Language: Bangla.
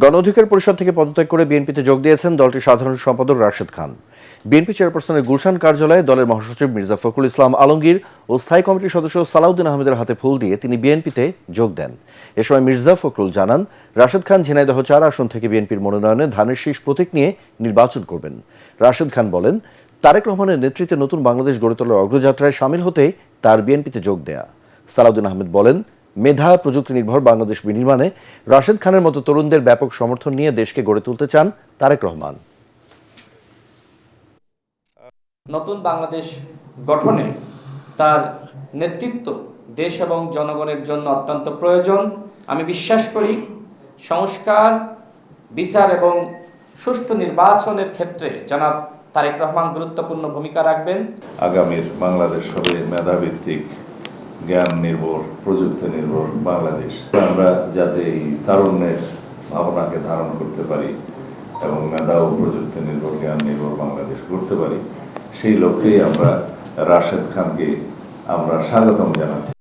গণ অধিকার পরিষদ থেকে পদত্যাগ করে বিএনপিতে যোগ দিয়েছেন দলটির সাধারণ সম্পাদক রাশেদ খান। বিএনপি চেয়ারপারসনের গুলশান কার্যালয়ে দলের মহাসচিব মির্জা ফখরুল ইসলাম আলমগীর ও স্থায়ী কমিটির সদস্য সালাউদ্দিন আহমেদের হাতে ফুল দিয়ে তিনি বিএনপিতে যোগ দেন। এ সময় মির্জা ফখরুল জানান, রাশেদ খান ঝিনাইদহ 4 আসন থেকে বিএনপির মনোনয়নে ধানের শীষ প্রতীক নিয়ে নির্বাচন করবেন। রাশেদ খান বলেন, তারেক রহমানের নেতৃত্বে নতুন বাংলাদেশ গড়ে তোলার অগ্রযাত্রায় সামিল হতে তার বিএনপিতে যোগ দেয়া। সালাউদ্দিন আহমেদ বলেন, মেধা প্রযুক্তি নির্ভর বাংলাদেশ বিনির্মাণে রাশেদ খানের মতো তরুণদের ব্যাপক সমর্থন নিয়ে দেশকে গড়ে তুলতে চান তারেক রহমান। নতুন বাংলাদেশ গঠনে তার নেতৃত্ব দেশ এবং জনগণের জন্য অত্যন্ত প্রয়োজন। আমি বিশ্বাস করি সংস্কার, বিচার এবং সুষ্ঠু নির্বাচনের ক্ষেত্রে জনাব তারেক রহমান গুরুত্বপূর্ণ ভূমিকা রাখবেন। আগামীর বাংলাদেশ হবে মেধাভিত্তিক, জ্ঞান নির্ভর, প্রযুক্তি নির্ভর বাংলাদেশ। আমরা যাতে এই তারুণ্যের ভাবনাকে ধারণ করতে পারি এবং মেধা ও প্রযুক্তি নির্ভর, জ্ঞান নির্ভর বাংলাদেশ গড়তে পারি, সেই লক্ষ্যেই আমরা রাশেদ খানকে স্বাগতম জানাচ্ছি।